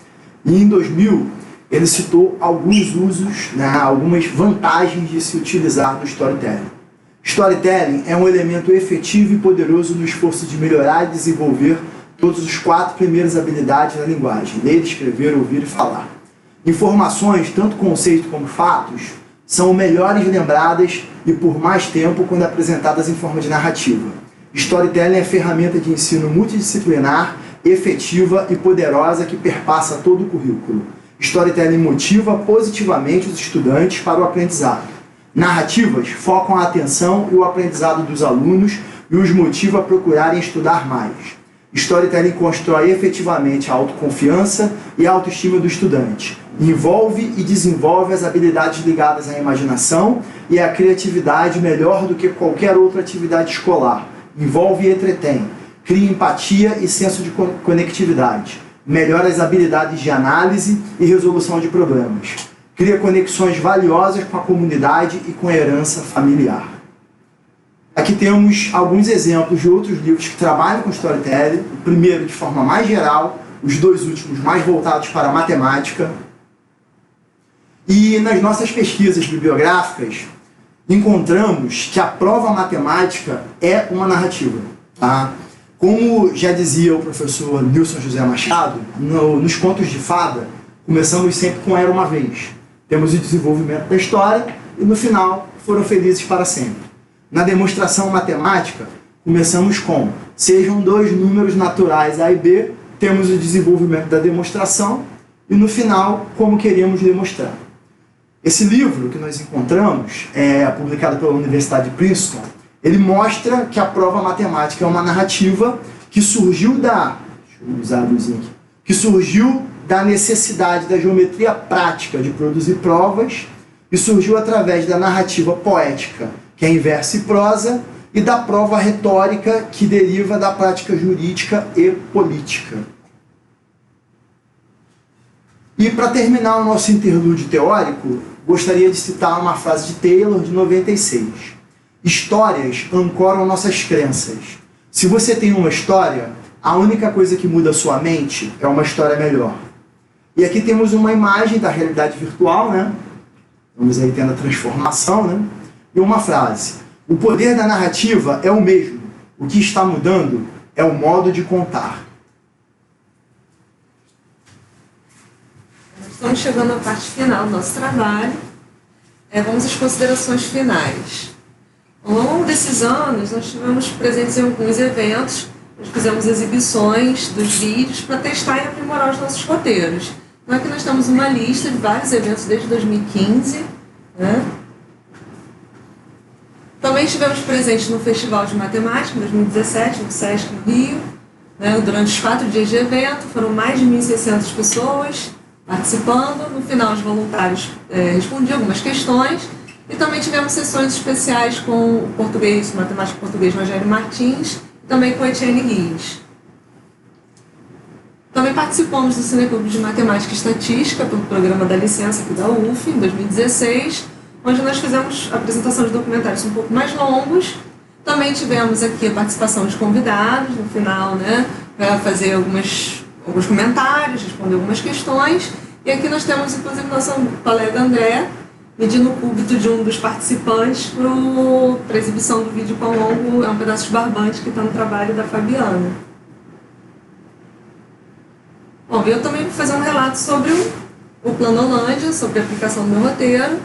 E em 2000, ele citou alguns usos, algumas vantagens de se utilizar do storytelling. Storytelling é um elemento efetivo e poderoso no esforço de melhorar e desenvolver todas as 4 primeiras habilidades da linguagem: ler, escrever, ouvir e falar. Informações, tanto conceito como fatos, são melhores lembradas e por mais tempo quando apresentadas em forma de narrativa. Storytelling é ferramenta de ensino multidisciplinar, efetiva e poderosa que perpassa todo o currículo. Storytelling motiva positivamente os estudantes para o aprendizado. Narrativas focam a atenção e o aprendizado dos alunos e os motiva a procurarem estudar mais. Storytelling constrói efetivamente a autoconfiança e a autoestima do estudante. Envolve e desenvolve as habilidades ligadas à imaginação e à criatividade melhor do que qualquer outra atividade escolar. Envolve e entretém. Cria empatia e senso de conectividade. Melhora as habilidades de análise e resolução de problemas. Cria conexões valiosas com a comunidade e com a herança familiar. Aqui temos alguns exemplos de outros livros que trabalham com storytelling. O primeiro de forma mais geral, os 2 últimos mais voltados para a matemática. E nas nossas pesquisas bibliográficas, encontramos que a prova matemática é uma narrativa. Tá? Como já dizia o professor Nilson José Machado, nos contos de fada, começamos sempre com Era Uma Vez. Temos o desenvolvimento da história e no final foram felizes para sempre. Na demonstração matemática, começamos com: sejam dois números naturais A e B, temos o desenvolvimento da demonstração e, no final, como queríamos demonstrar. Esse livro que nós encontramos, publicado pela Universidade de Princeton, ele mostra que a prova matemática é uma narrativa que surgiu da necessidade da geometria prática de produzir provas e surgiu através da narrativa poética, que é em verso e prosa, e da prova retórica, que deriva da prática jurídica e política. E para terminar o nosso interlúdio teórico, gostaria de citar uma frase de Taylor, de 96. Histórias ancoram nossas crenças. Se você tem uma história, a única coisa que muda a sua mente é uma história melhor. E aqui temos uma imagem da realidade virtual, né? Vamos aí tendo a transformação, né? E uma frase: o poder da narrativa é o mesmo. O que está mudando é o modo de contar.
Estamos chegando à parte final do nosso trabalho. Vamos às considerações finais. Ao longo desses anos, nós tivemos presentes em alguns eventos, nós fizemos exibições dos vídeos para testar e aprimorar os nossos roteiros. Então aqui nós temos uma lista de vários eventos desde 2015. Né? Também estivemos presentes no Festival de Matemática, em 2017, no SESC, no Rio. Né? Durante os 4 dias de evento, foram mais de 1.600 pessoas participando. No final, os voluntários respondiam algumas questões. E também tivemos sessões especiais com o matemático português Rogério Martins e também com Etienne Guiz. Também participamos do Cineclube de Matemática e Estatística pelo programa da licença aqui da UF, em 2016, onde nós fizemos apresentação de documentários um pouco mais longos. Também tivemos aqui a participação de convidados no final, né, para fazer alguns comentários, responder algumas questões. E aqui nós temos, inclusive, nosso colega André, medindo o cúbito de um dos participantes para a exibição do vídeo com longo, é um pedaço de barbante que está no trabalho da Fabiana. Bom, eu também vou fazer um relato sobre o Planolândia, sobre a aplicação do meu roteiro.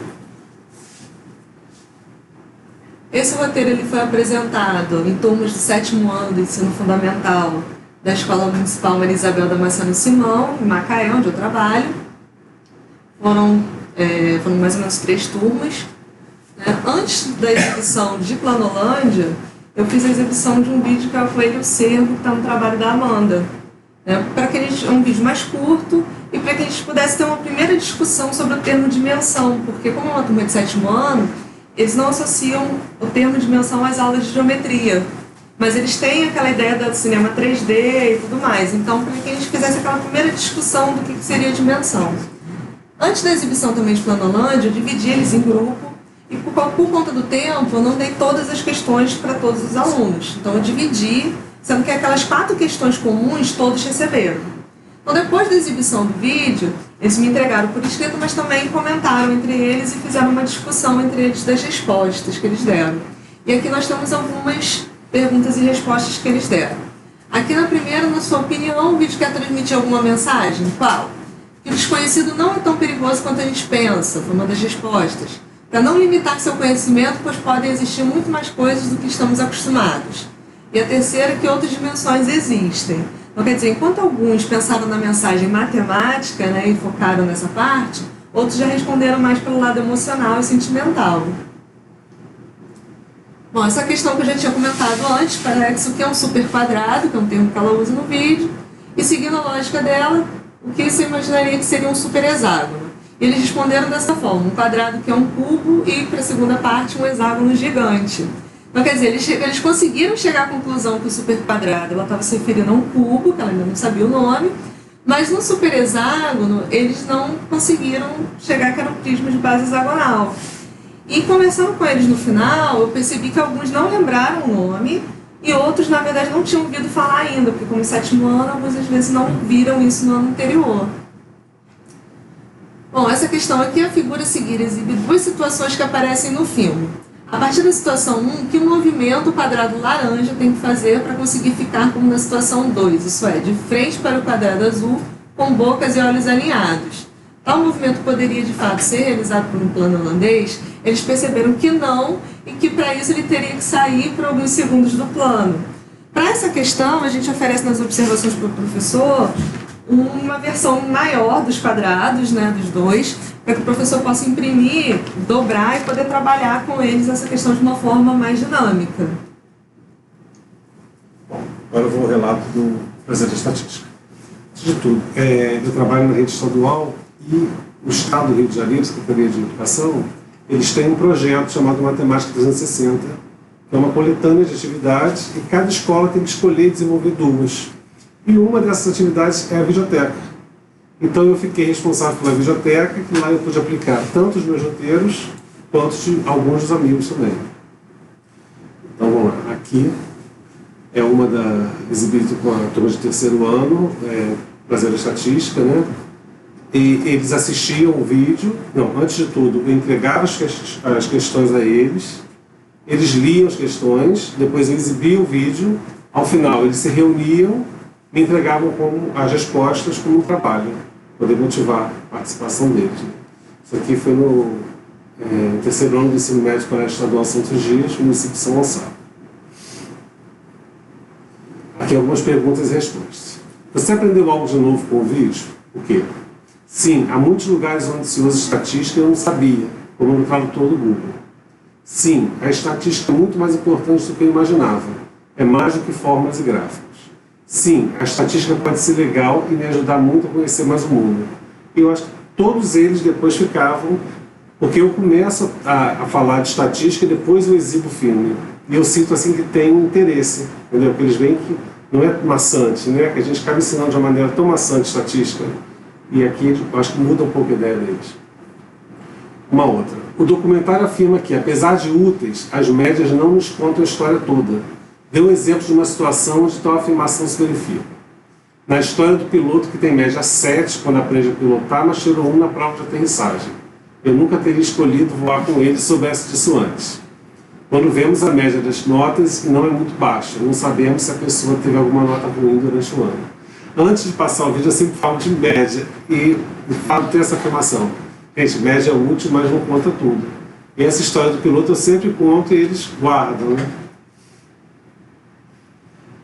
Esse roteiro ele foi apresentado em turmas do 7º ano do ensino fundamental da Escola Municipal Maria Isabel Damasceno Simão, em Macaé, onde eu trabalho. Foram mais ou menos 3 turmas. Antes da exibição de Planolândia, eu fiz a exibição de um vídeo que é o Coelho Cervo, que está no trabalho da Amanda. É um vídeo mais curto e para que a gente pudesse ter uma primeira discussão sobre o termo dimensão, porque como é uma turma de 7º ano, eles não associam o termo dimensão às aulas de geometria, mas eles têm aquela ideia do cinema 3D e tudo mais. Então, para que a gente fizesse aquela primeira discussão do que seria dimensão. Antes da exibição também de Planolândia, eu dividi eles em grupo e por conta do tempo eu não dei todas as questões para todos os alunos. Então eu dividi, sendo que aquelas 4 questões comuns todos receberam. Então depois da exibição do vídeo, eles me entregaram por escrito, mas também comentaram entre eles e fizeram uma discussão entre eles das respostas que eles deram. E aqui nós temos algumas perguntas e respostas que eles deram. Aqui na primeira, na sua opinião, o vídeo quer transmitir alguma mensagem? Qual? Que o desconhecido não é tão perigoso quanto a gente pensa, foi uma das respostas. Para não limitar seu conhecimento, pois podem existir muito mais coisas do que estamos acostumados. E a terceira, que outras dimensões existem. Então, quer dizer, enquanto alguns pensaram na mensagem matemática, né, e focaram nessa parte, outros já responderam mais pelo lado emocional e sentimental. Bom, essa questão que eu já tinha comentado antes, parece que é um superquadrado, que é um termo que ela usa no vídeo, e seguindo a lógica dela, o que você imaginaria que seria um superhexágono? E eles responderam dessa forma: um quadrado que é um cubo e, para a segunda parte, um hexágono gigante. Então, quer dizer, eles conseguiram chegar à conclusão que o superquadrado ela estava se referindo a um cubo, que ela ainda não sabia o nome, mas no superhexágono eles não conseguiram chegar que era um prisma de base hexagonal. E conversando com eles no final, eu percebi que alguns não lembraram o nome e outros, na verdade, não tinham ouvido falar ainda, porque como 7º ano, algumas às vezes não viram isso no ano anterior. Bom, essa questão aqui, a figura a seguir exibe 2 situações que aparecem no filme. A partir da situação 1, que movimento o quadrado laranja tem que fazer para conseguir ficar como na situação 2, isso é, de frente para o quadrado azul, com bocas e olhos alinhados. Tal movimento poderia, de fato, ser realizado por um plano holandês? Eles perceberam que não, e que para isso ele teria que sair por alguns segundos do plano. Para essa questão, a gente oferece nas observações para o professor uma versão maior dos quadrados, né, dos dois, para que o professor possa imprimir, dobrar e poder trabalhar com eles essa questão de uma forma mais dinâmica.
Bom, agora eu vou ao relato do prazer da estatística. Antes de tudo, eu trabalho na rede estadual e o Estado do Rio de Janeiro, Secretaria de Educação, eles têm um projeto chamado Matemática 360, que é uma coletânea de atividades e cada escola tem que escolher e desenvolver duas. E uma dessas atividades é a videoteca. Então eu fiquei responsável pela videoteca, que lá eu pude aplicar tanto os meus roteiros quanto de alguns dos amigos também. Então vamos lá, aqui é uma exibida com a turma de terceiro ano, prazer da estatística, né? E eles assistiam o vídeo, não, antes de tudo, eu entregava as questões a eles liam as questões, depois eu exibia o vídeo, ao final eles se reuniam, me entregavam as respostas como um trabalho, poder motivar a participação deles. Isso aqui foi no terceiro ano do ensino médio Colégio Estadual Santos Dias, no município de São Gonçalo. Aqui algumas perguntas e respostas. Você aprendeu algo de novo com o vídeo? O quê? Sim, há muitos lugares onde se usa estatística e eu não sabia, como no tradutor do Google. Sim, a estatística é muito mais importante do que eu imaginava. É mais do que fórmulas e gráficos. Sim, a estatística pode ser legal e me ajudar muito a conhecer mais o mundo. E eu acho que todos eles depois ficavam, porque eu começo a falar de estatística e depois eu exibo o filme. E eu sinto assim que tem um interesse, entendeu? Porque eles veem que não é maçante, né? Que a gente acaba ensinando de uma maneira tão maçante estatística. E aqui eu acho que muda um pouco a ideia deles. Uma outra. O documentário afirma que, apesar de úteis, as médias não nos contam a história toda. Deu um exemplo de uma situação onde tal afirmação se verifica. Na história do piloto que tem média 7 quando aprende a pilotar, mas tirou 1 na prova de aterrissagem. Eu nunca teria escolhido voar com ele se soubesse disso antes. Quando vemos a média das notas, não é muito baixa, não sabemos se a pessoa teve alguma nota ruim durante o ano. Antes de passar o vídeo, eu sempre falo de média e falo ter essa afirmação. Gente, média é útil, mas não conta tudo. E essa história do piloto eu sempre conto e eles guardam, né?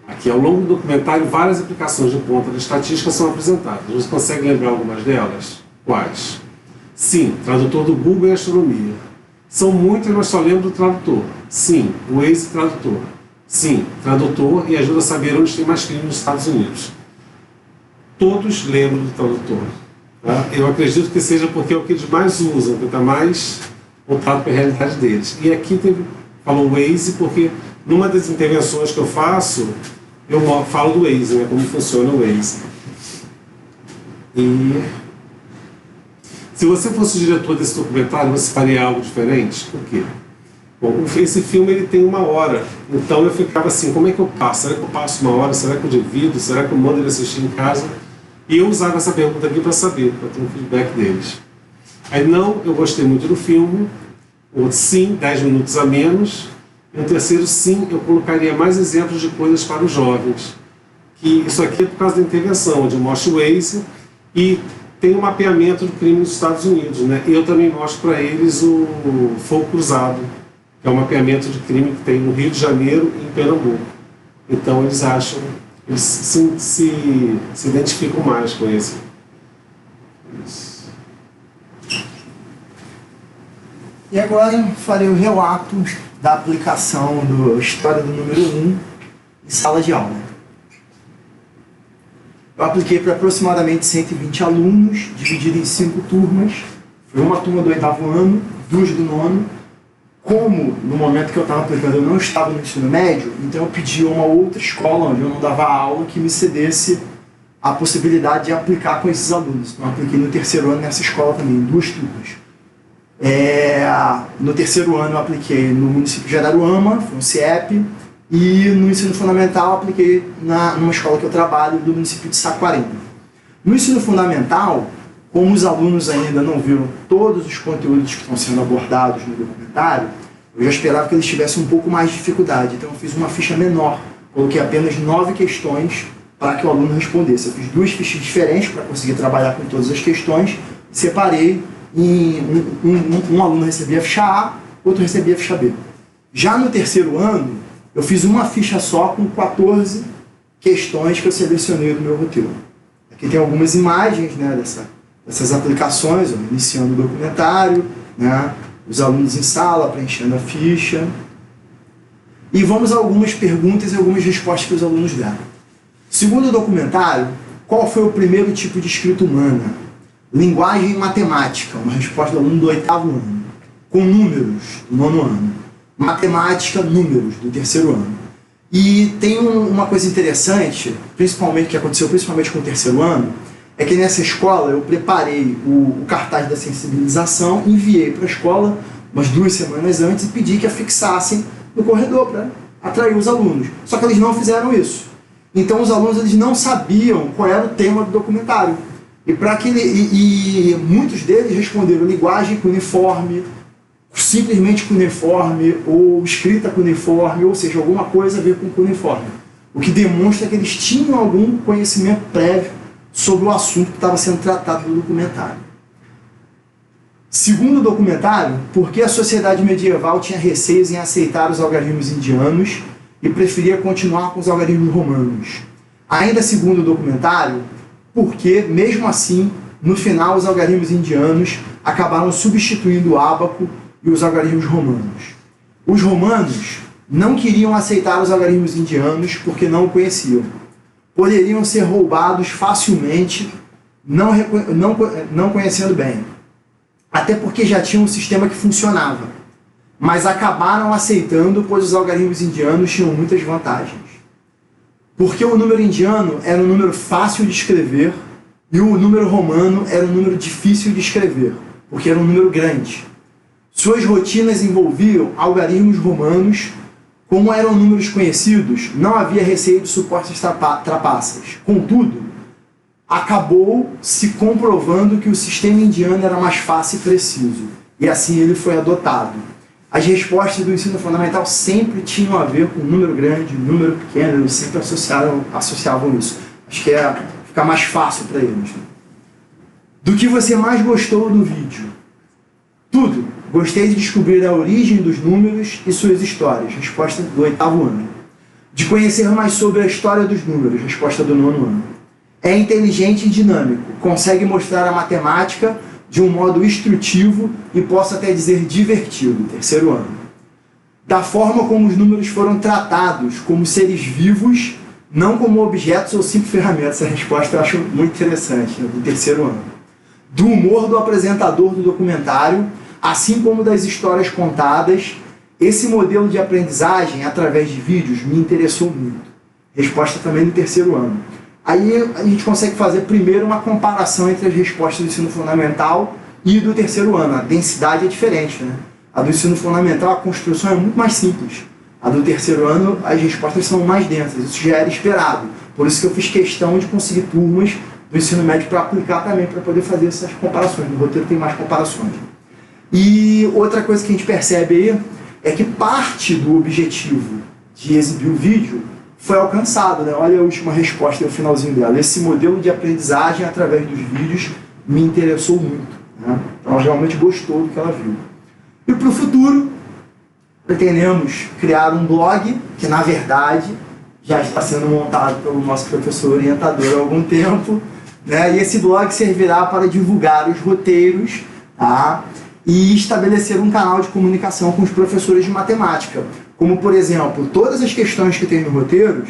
Aqui, ao longo do documentário, várias aplicações de ponta da estatística são apresentadas. Você consegue lembrar algumas delas? Quais? Sim, tradutor do Google e astronomia. São muitas, mas só lembro do tradutor. Sim, o Waze tradutor. Sim, tradutor e ajuda a saber onde tem mais crime nos Estados Unidos. Todos lembram do tradutor. Tá? Eu acredito que seja porque é o que eles mais usam, que está mais voltado para a realidade deles. E aqui falou Waze porque numa das intervenções que eu faço, eu falo do Waze, né, como funciona o Waze. E se você fosse o diretor desse documentário, você faria algo diferente? Por quê? Bom, esse filme ele tem 1 hora, então eu ficava assim, como é que eu passo? Será que eu passo 1 hora? Será que eu divido? Será que eu mando ele assistir em casa? E eu usava essa pergunta aqui para saber, para ter um feedback deles. Aí não, eu gostei muito do filme. O sim, 10 minutos a menos. E no terceiro sim, eu colocaria mais exemplos de coisas para os jovens. Que isso aqui é por causa da intervenção, onde eu mostro o Waze e tem um mapeamento do crime nos Estados Unidos, né? E eu também mostro para eles o Fogo Cruzado, que é um mapeamento de crime que tem no Rio de Janeiro e em Pernambuco. Então eles acham, eles se identificam mais com esse. Isso.
E agora farei o relato da aplicação da história do número 1 em sala de aula. Eu apliquei para aproximadamente 120 alunos, dividido em 5 turmas. Foi uma turma do 8º ano, 2 do 9º. Como no momento que eu estava aplicando eu não estava no ensino médio, então eu pedi a uma outra escola onde eu não dava aula que me cedesse a possibilidade de aplicar com esses alunos. Então eu apliquei no 3º ano nessa escola também, em 2 turmas. No 3º ano eu apliquei no município de Araruama, foi um CIEP, e no ensino fundamental eu apliquei numa escola que eu trabalho do município de Saquarema. No ensino fundamental, como os alunos ainda não viram todos os conteúdos que estão sendo abordados no documentário, eu já esperava que eles tivessem um pouco mais de dificuldade, então eu fiz uma ficha menor, coloquei apenas 9 questões para que o aluno respondesse. Eu fiz 2 fichas diferentes para conseguir trabalhar com todas as questões, separei em um aluno recebia a ficha A, outro recebia a ficha B. Já no terceiro ano, eu fiz uma ficha só com 14 questões que eu selecionei do meu roteiro. Aqui tem algumas imagens, né, dessas aplicações, ó, iniciando o documentário, né, os alunos em sala preenchendo a ficha. E vamos a algumas perguntas e algumas respostas que os alunos deram. Segundo o documentário, qual foi o primeiro tipo de escrita humana? Linguagem e matemática, uma resposta do aluno do 8º ano. Com números, do 9º ano. Matemática, números, do 3º ano. E tem uma coisa interessante, que aconteceu principalmente com o 3º ano, é que nessa escola eu preparei o cartaz da sensibilização, enviei para a escola umas 2 semanas antes e pedi que a fixassem no corredor para atrair os alunos. Só que eles não fizeram isso. Então os alunos eles não sabiam qual era o tema do documentário. E muitos deles responderam linguagem cuneiforme, simplesmente cuneiforme, ou escrita cuneiforme, ou seja, alguma coisa a ver com cuneiforme. O que demonstra que eles tinham algum conhecimento prévio sobre o assunto que estava sendo tratado no documentário. Segundo o documentário, por que a sociedade medieval tinha receios em aceitar os algarismos indianos e preferia continuar com os algarismos romanos? Ainda segundo o documentário, porque, mesmo assim, no final os algarismos indianos acabaram substituindo o ábaco e os algarismos romanos. Os romanos não queriam aceitar os algarismos indianos porque não o conheciam. Poderiam ser roubados facilmente, não conhecendo bem. Até porque já tinha um sistema que funcionava. Mas acabaram aceitando, pois os algarismos indianos tinham muitas vantagens. Porque o número indiano era um número fácil de escrever e o número romano era um número difícil de escrever, porque era um número grande. Suas rotinas envolviam algarismos romanos. Como eram números conhecidos, não havia receio de supostas trapaças. Contudo, acabou se comprovando que o sistema indiano era mais fácil e preciso, e assim ele foi adotado. As respostas do ensino fundamental sempre tinham a ver com número grande, número pequeno, eles sempre associavam isso. Acho que é ficar mais fácil para eles. Do que você mais gostou do vídeo? Tudo. Gostei de descobrir a origem dos números e suas histórias. Resposta do 8º ano. De conhecer mais sobre a história dos números. Resposta do 9º ano. É inteligente e dinâmico. Consegue mostrar a matemática de um modo instrutivo e posso até dizer divertido. 3º ano. Da forma como os números foram tratados como seres vivos, não como objetos ou simples ferramentas. Essa resposta eu acho muito interessante, do 3º ano. Do humor do apresentador do documentário, assim como das histórias contadas, esse modelo de aprendizagem através de vídeos me interessou muito. Resposta também do 3º ano. Aí a gente consegue fazer primeiro uma comparação entre as respostas do ensino fundamental e do 3º ano. A densidade é diferente, né? A do ensino fundamental, a construção é muito mais simples. A do 3º ano, as respostas são mais densas. Isso já era esperado. Por isso que eu fiz questão de conseguir turmas do ensino médio para aplicar também, para poder fazer essas comparações. No roteiro tem mais comparações. E outra coisa que a gente percebe aí é que parte do objetivo de exibir o vídeo foi alcançado, né? Olha a última resposta, o finalzinho dela. Esse modelo de aprendizagem através dos vídeos me interessou muito, né? Ela realmente gostou do que ela viu. E para o futuro, pretendemos criar um blog que, na verdade, já está sendo montado pelo nosso professor orientador há algum tempo, né? E esse blog servirá para divulgar os roteiros, tá? E estabelecer um canal de comunicação com os professores de matemática. Como, por exemplo, todas as questões que tem nos roteiros,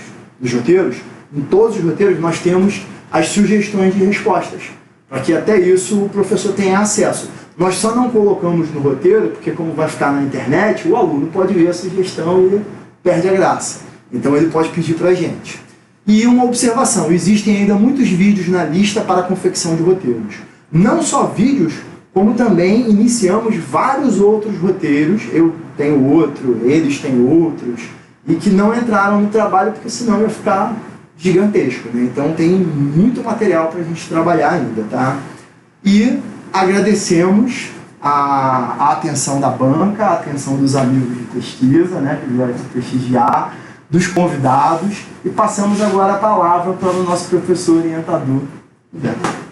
em todos os roteiros nós temos as sugestões de respostas, para que até isso o professor tenha acesso. Nós só não colocamos no roteiro, porque como vai ficar na internet, o aluno pode ver a sugestão e perde a graça. Então ele pode pedir para a gente. E uma observação, existem ainda muitos vídeos na lista para a confecção de roteiros. Não só vídeos, como também iniciamos vários outros roteiros, eu tenho outro, eles têm outros, e que não entraram no trabalho porque senão ia ficar gigantesco, né? Então tem muito material para a gente trabalhar ainda, tá? E agradecemos a atenção da banca, a atenção dos amigos de pesquisa, né, que vieram prestigiar, dos convidados, e passamos agora a palavra para o nosso professor orientador, Beto.